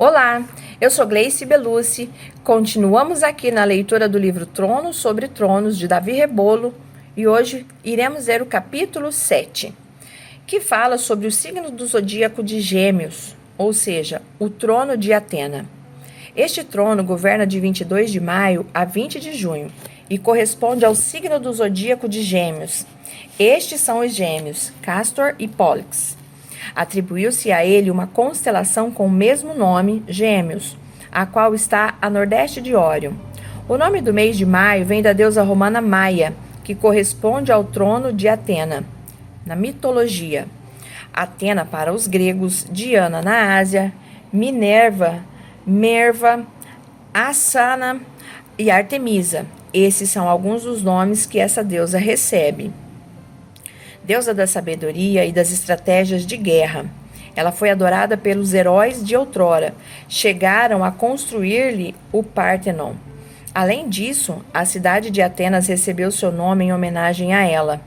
Olá, eu sou Gleice Belucci. Continuamos aqui na leitura do livro Tronos sobre Tronos, de Davi Rebolo, e hoje iremos ler o capítulo 7, que fala sobre o signo do zodíaco de Gêmeos, ou seja, o trono de Atena. Este trono governa de 22 de maio a 20 de junho e corresponde ao signo do zodíaco de Gêmeos. Estes são os gêmeos, Castor e Pólix. Atribuiu-se a ele uma constelação com o mesmo nome, Gêmeos, a qual está a nordeste de Órion. O nome do mês de maio vem da deusa romana Maia, que corresponde ao trono de Atena. Na mitologia, Atena para os gregos, Diana na Ásia, Minerva, Merva, Assana e Artemisa. Esses são alguns dos nomes que essa deusa recebe. Deusa da sabedoria e das estratégias de guerra. Ela foi adorada pelos heróis de outrora. Chegaram a construir-lhe o Pártenon. Além disso, a cidade de Atenas recebeu seu nome em homenagem a ela,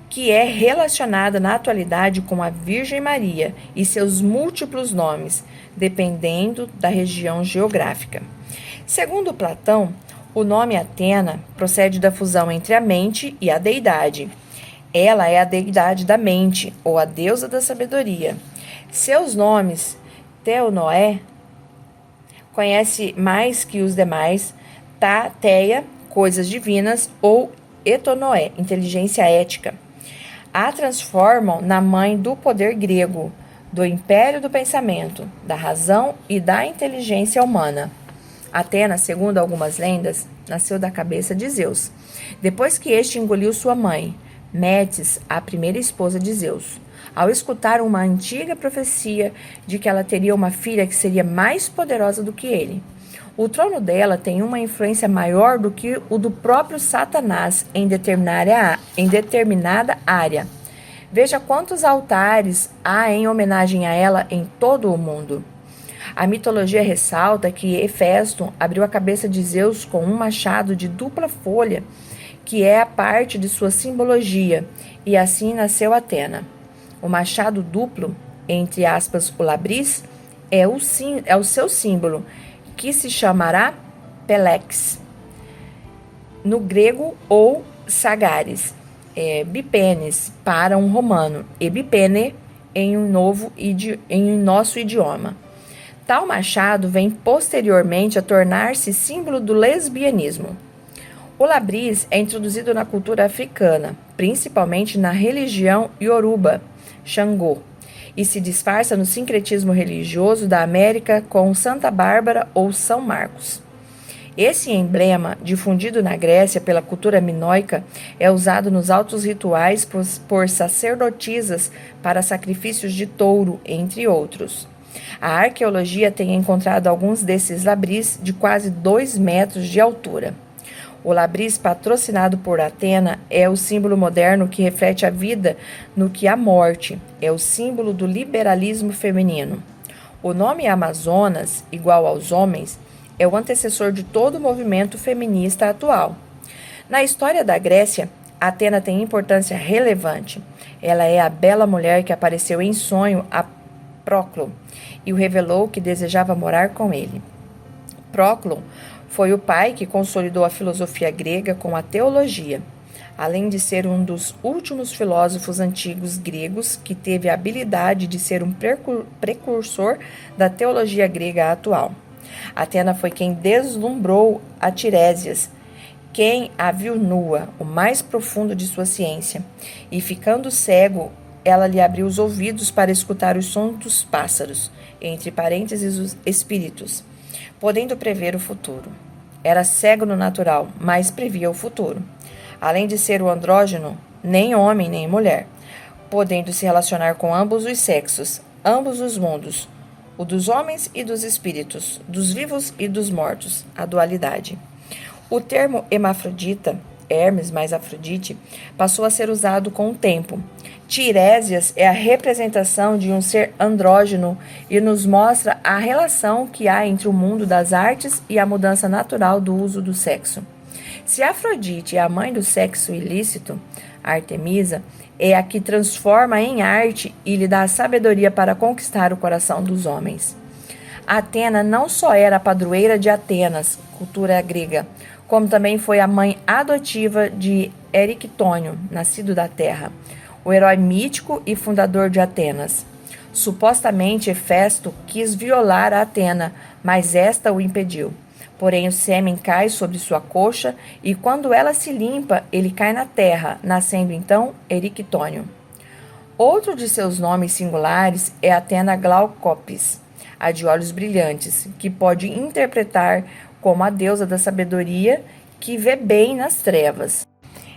que é relacionada na atualidade com a Virgem Maria e seus múltiplos nomes, dependendo da região geográfica. Segundo Platão, o nome Atena procede da fusão entre a mente e a deidade. Ela é a deidade da mente, ou a deusa da sabedoria. Seus nomes, Theonoé, conhece mais que os demais, Theia, coisas divinas, ou Etonoé, inteligência ética. A transformam na mãe do poder grego, do império do pensamento, da razão e da inteligência humana. Atena, segundo algumas lendas, nasceu da cabeça de Zeus, depois que este engoliu sua mãe, Metis, a primeira esposa de Zeus, ao escutar uma antiga profecia de que ela teria uma filha que seria mais poderosa do que ele. O trono dela tem uma influência maior do que o do próprio Satanás em determinada área. Veja quantos altares há em homenagem a ela em todo o mundo. A mitologia ressalta que Hefesto abriu a cabeça de Zeus com um machado de dupla folha, que é a parte de sua simbologia, e assim nasceu Atena. O machado duplo, entre aspas, o labris, é o seu símbolo, que se chamará Pelex, no grego, ou Sagaris, bipenes para um romano, e bipene em nosso idioma. Tal machado vem posteriormente a tornar-se símbolo do lesbianismo. O labris é introduzido na cultura africana, principalmente na religião Yoruba, Xangô, e se disfarça no sincretismo religioso da América com Santa Bárbara ou São Marcos. Esse emblema, difundido na Grécia pela cultura minoica, é usado nos altos rituais por sacerdotisas para sacrifícios de touro, entre outros. A arqueologia tem encontrado alguns desses labris de quase 2 metros de altura. O labris, patrocinado por Atena, é o símbolo moderno que reflete a vida no que a morte. É o símbolo do liberalismo feminino. O nome Amazonas, igual aos homens, é o antecessor de todo o movimento feminista atual. Na história da Grécia, Atena tem importância relevante. Ela é a bela mulher que apareceu em sonho a Próclo e o revelou que desejava morar com ele. Próclo foi o pai que consolidou a filosofia grega com a teologia, além de ser um dos últimos filósofos antigos gregos que teve a habilidade de ser um precursor da teologia grega atual. Atena foi quem deslumbrou a Tiresias, quem a viu nua, o mais profundo de sua ciência, e ficando cego, ela lhe abriu os ouvidos para escutar os sons dos pássaros, entre parênteses os espíritos, podendo prever o futuro. Era cego no natural, mas previa o futuro. Além de ser o andrógeno, nem homem nem mulher, podendo se relacionar com ambos os sexos, ambos os mundos, o dos homens e dos espíritos, dos vivos e dos mortos, a dualidade. O termo hermafrodita, Hermes mais Afrodite, passou a ser usado com o tempo. Tiresias é a representação de um ser andrógeno e nos mostra a relação que há entre o mundo das artes e a mudança natural do uso do sexo. Se Afrodite é a mãe do sexo ilícito, Artemisa é a que transforma em arte e lhe dá a sabedoria para conquistar o coração dos homens. Atena não só era a padroeira de Atenas, cultura grega, como também foi a mãe adotiva de Erictônio, nascido da Terra, o herói mítico e fundador de Atenas. Supostamente, Hefesto quis violar a Atena, mas esta o impediu. Porém, o sêmen cai sobre sua coxa e, quando ela se limpa, ele cai na terra, nascendo então Erictônio. Outro de seus nomes singulares é Atena Glaucopis, a de olhos brilhantes, que pode interpretar como a deusa da sabedoria que vê bem nas trevas.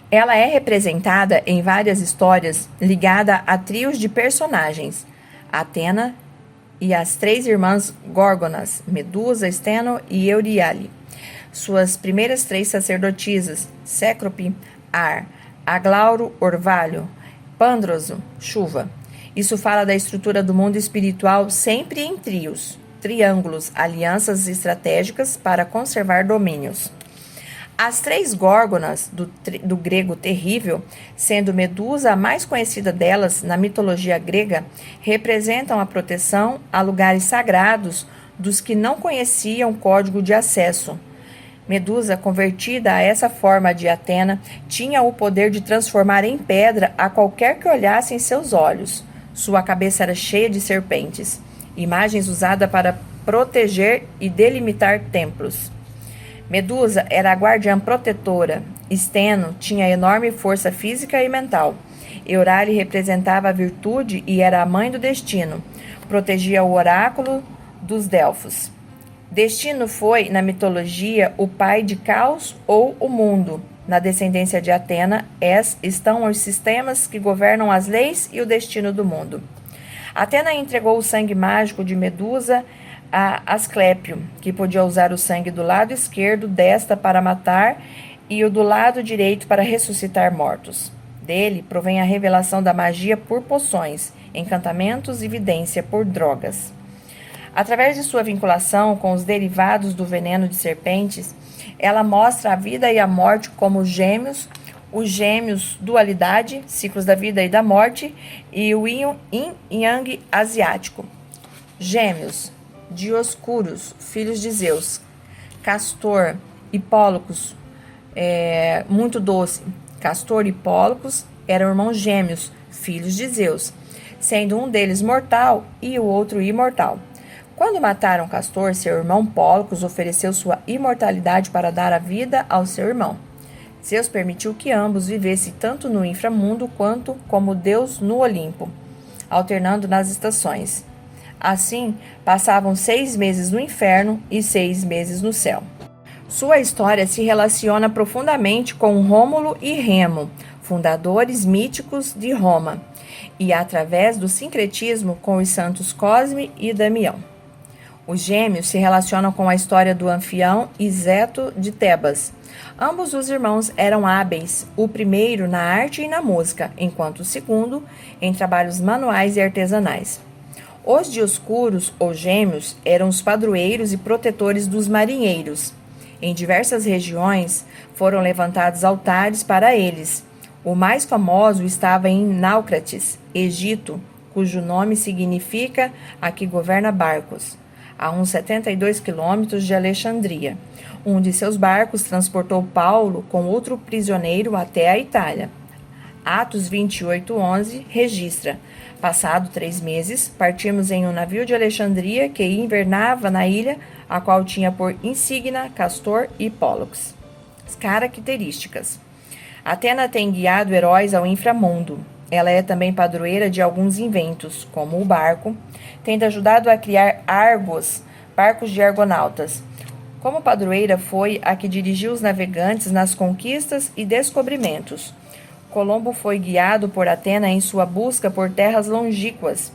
Ela é representada em várias histórias ligada a trios de personagens: Atena e as três irmãs Górgonas, Medusa, Steno e Euríale. Suas primeiras três sacerdotisas, Cécrope, ar, Aglauro, orvalho, Pandroso, chuva. Isso fala da estrutura do mundo espiritual sempre em trios, triângulos, alianças estratégicas para conservar domínios. As três Górgonas, do grego terrível, sendo Medusa a mais conhecida delas na mitologia grega, representam a proteção a lugares sagrados dos que não conheciam código de acesso. Medusa, convertida a essa forma de Atena, tinha o poder de transformar em pedra a qualquer que olhasse em seus olhos. Sua cabeça era cheia de serpentes, imagens usadas para proteger e delimitar templos. Medusa era a guardiã protetora. Steno tinha enorme força física e mental. Euríale representava a virtude e era a mãe do destino. Protegia o oráculo dos Delfos. Destino foi, na mitologia, o pai de Caos ou o mundo. Na descendência de Atena, estão os sistemas que governam as leis e o destino do mundo. Atena entregou o sangue mágico de Medusa a Asclépio, que podia usar o sangue do lado esquerdo desta para matar e o do lado direito para ressuscitar mortos. Dele provém a revelação da magia por poções, encantamentos e vidência por drogas. Através de sua vinculação com os derivados do veneno de serpentes, ela mostra a vida e a morte como gêmeos, os gêmeos dualidade, ciclos da vida e da morte, e o yin e yang asiático. Gêmeos, Dioscuros, filhos de Zeus, Castor e Pólux, muito doce. Castor e Pólux eram irmãos gêmeos, filhos de Zeus, sendo um deles mortal e o outro imortal. Quando mataram Castor, seu irmão Pólux ofereceu sua imortalidade para dar a vida ao seu irmão. Zeus permitiu que ambos vivessem tanto no inframundo quanto como Deus no Olimpo, alternando nas estações. Assim, passavam 6 meses no inferno e 6 meses no céu. Sua história se relaciona profundamente com Rômulo e Remo, fundadores míticos de Roma, e através do sincretismo com os santos Cosme e Damião. Os gêmeos se relacionam com a história do Anfião e Zeto de Tebas. Ambos os irmãos eram hábeis, o primeiro na arte e na música, enquanto o segundo em trabalhos manuais e artesanais. Os Dioscuros, ou gêmeos, eram os padroeiros e protetores dos marinheiros. Em diversas regiões foram levantados altares para eles. O mais famoso estava em Náucrates, Egito, cujo nome significa "a que governa barcos", a uns 72 quilômetros de Alexandria. Um de seus barcos transportou Paulo com outro prisioneiro até a Itália. Atos 28:11 registra: passado 3 meses, partimos em um navio de Alexandria que invernava na ilha, a qual tinha por insígnia Castor e Pólux. Características: Atena tem guiado heróis ao inframundo. Ela é também padroeira de alguns inventos, como o barco, tendo ajudado a criar Argos, barcos de argonautas. Como padroeira, foi a que dirigiu os navegantes nas conquistas e descobrimentos. Colombo foi guiado por Atena em sua busca por terras longínquas.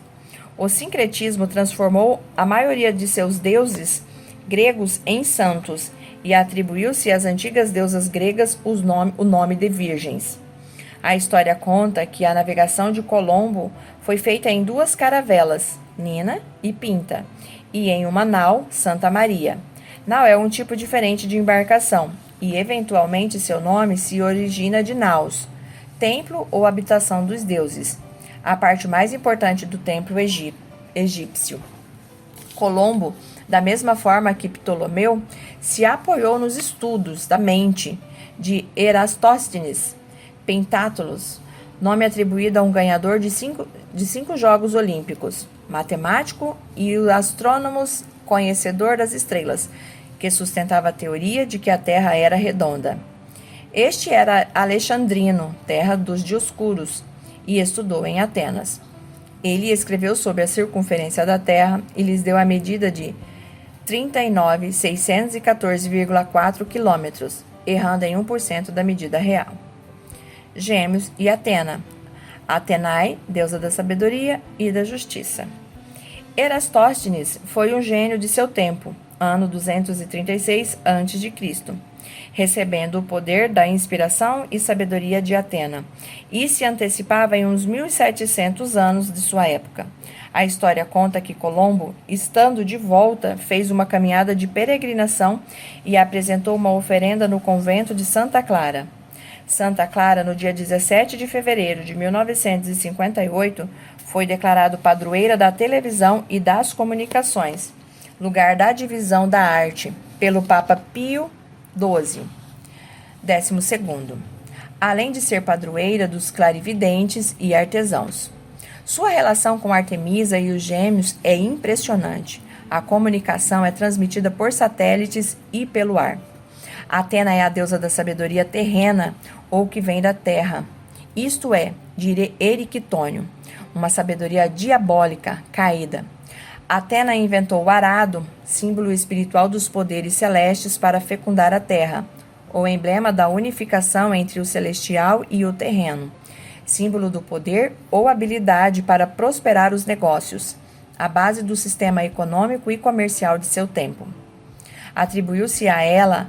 O sincretismo transformou a maioria de seus deuses gregos em santos e atribuiu-se às antigas deusas gregas o nome de virgens. A história conta que a navegação de Colombo foi feita em 2 caravelas, Nina e Pinta, e em uma nau, Santa Maria. Nau é um tipo diferente de embarcação, e eventualmente seu nome se origina de naus, templo ou habitação dos deuses, a parte mais importante do templo egípcio. Colombo, da mesma forma que Ptolomeu, se apoiou nos estudos da mente de Eratóstenes, Pentátulos, nome atribuído a um ganhador de cinco Jogos Olímpicos, matemático e astrônomo conhecedor das estrelas, que sustentava a teoria de que a Terra era redonda. Este era alexandrino, terra dos Dioscuros, e estudou em Atenas. Ele escreveu sobre a circunferência da Terra e lhes deu a medida de 39.614,4 quilômetros, errando em 1% da medida real. Gêmeos e Atena. Atenai, deusa da sabedoria e da justiça. Eratóstenes foi um gênio de seu tempo, ano 236 a.C., recebendo o poder da inspiração e sabedoria de Atena, e se antecipava em uns 1700 anos de sua época. A história conta que Colombo, estando de volta, fez uma caminhada de peregrinação e apresentou uma oferenda no convento de Santa Clara. Santa Clara, no dia 17 de fevereiro de 1958, foi declarado padroeira da televisão e das comunicações, lugar da divisão da arte, pelo Papa Pio XII. 12º. Além de ser padroeira dos clarividentes e artesãos. Sua relação com Artemisa e os gêmeos é impressionante. A comunicação é transmitida por satélites e pelo ar. Atena é a deusa da sabedoria terrena, ou que vem da terra, isto é, de Eriquitônio, uma sabedoria diabólica, caída. Atena inventou o arado, símbolo espiritual dos poderes celestes para fecundar a terra, o emblema da unificação entre o celestial e o terreno, símbolo do poder ou habilidade para prosperar os negócios, a base do sistema econômico e comercial de seu tempo. Atribuiu-se a ela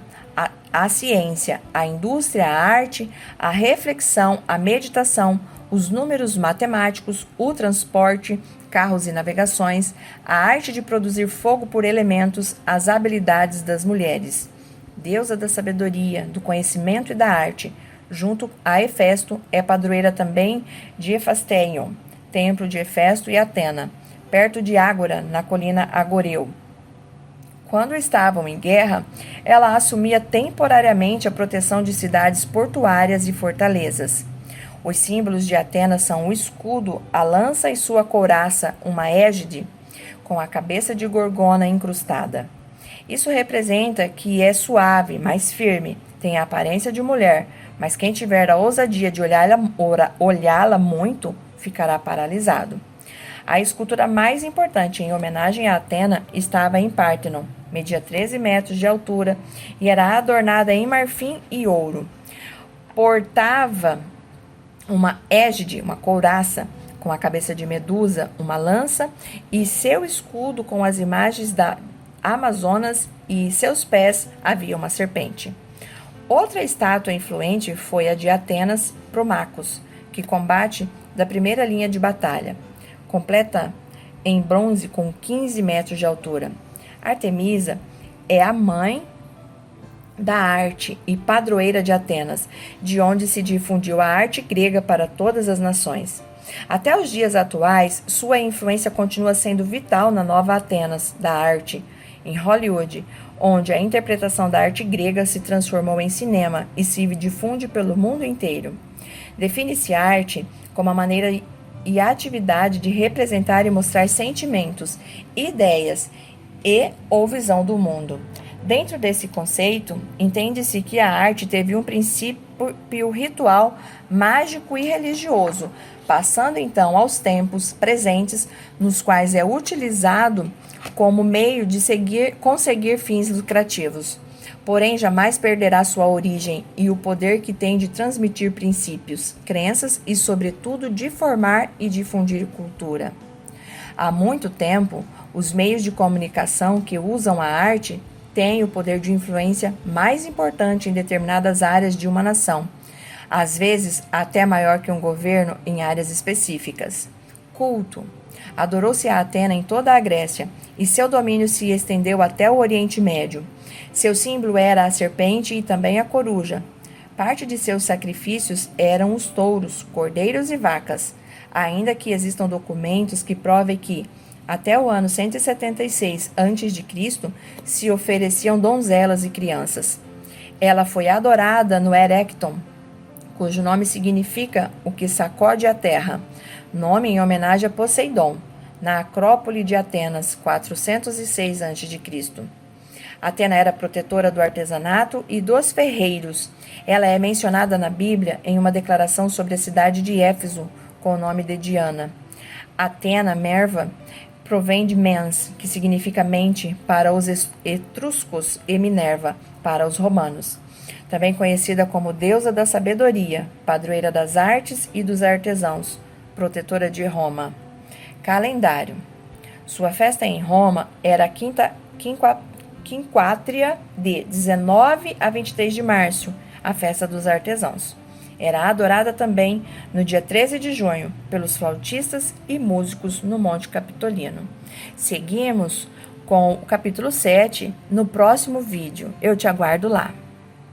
a ciência, a indústria, a arte, a reflexão, a meditação, os números matemáticos, o transporte, carros e navegações, a arte de produzir fogo por elementos, as habilidades das mulheres. Deusa da sabedoria, do conhecimento e da arte, junto a Hefesto, é padroeira também de Hefasteion, templo de Hefesto e Atena, perto de Ágora, na colina Agoreu. Quando estavam em guerra, ela assumia temporariamente a proteção de cidades portuárias e fortalezas. Os símbolos de Atenas são o escudo, a lança e sua couraça, uma égide, com a cabeça de gorgona incrustada. Isso representa que é suave, mais firme, tem a aparência de mulher, mas quem tiver a ousadia de olhá-la muito, ficará paralisado. A escultura mais importante em homenagem a Atena estava em Pártenon, media 13 metros de altura e era adornada em marfim e ouro. Portava uma égide, uma couraça, com a cabeça de Medusa, uma lança, e seu escudo com as imagens da Amazonas, e seus pés havia uma serpente. Outra estátua influente foi a de Atenas Promachos, que combate da primeira linha de batalha, completa em bronze com 15 metros de altura. Artemisa é a mãe da arte e padroeira de Atenas, de onde se difundiu a arte grega para todas as nações. Até os dias atuais, sua influência continua sendo vital na nova Atenas da arte, em Hollywood, onde a interpretação da arte grega se transformou em cinema e se difunde pelo mundo inteiro. Define-se arte como a maneira e a atividade de representar e mostrar sentimentos, ideias e ou visão do mundo. Dentro desse conceito, entende-se que a arte teve um princípio ritual, mágico e religioso, passando então aos tempos presentes, nos quais é utilizado como meio de conseguir fins lucrativos. Porém, jamais perderá sua origem e o poder que tem de transmitir princípios, crenças e, sobretudo, de formar e difundir cultura. Há muito tempo, os meios de comunicação que usam a arte têm o poder de influência mais importante em determinadas áreas de uma nação, às vezes até maior que um governo em áreas específicas. Culto. Adorou-se a Atena em toda a Grécia, e seu domínio se estendeu até o Oriente Médio. Seu símbolo era a serpente e também a coruja. Parte de seus sacrifícios eram os touros, cordeiros e vacas, ainda que existam documentos que provem que Até o ano 176 a.C., se ofereciam donzelas e crianças. Ela foi adorada no Erecton, cujo nome significa o que sacode a terra, nome em homenagem a Poseidon, na Acrópole de Atenas, 406 a.C. Atena era protetora do artesanato e dos ferreiros. Ela é mencionada na Bíblia em uma declaração sobre a cidade de Éfeso, com o nome de Diana. Atena, Merva, provém de mens, que significa mente para os etruscos, e Minerva para os romanos. Também conhecida como deusa da sabedoria, padroeira das artes e dos artesãos, protetora de Roma. Calendário. Sua festa em Roma era a quinquátria de 19 a 23 de março, a festa dos artesãos. Era adorada também no dia 13 de junho pelos flautistas e músicos no Monte Capitolino. Seguimos com o capítulo 7 no próximo vídeo. Eu te aguardo lá.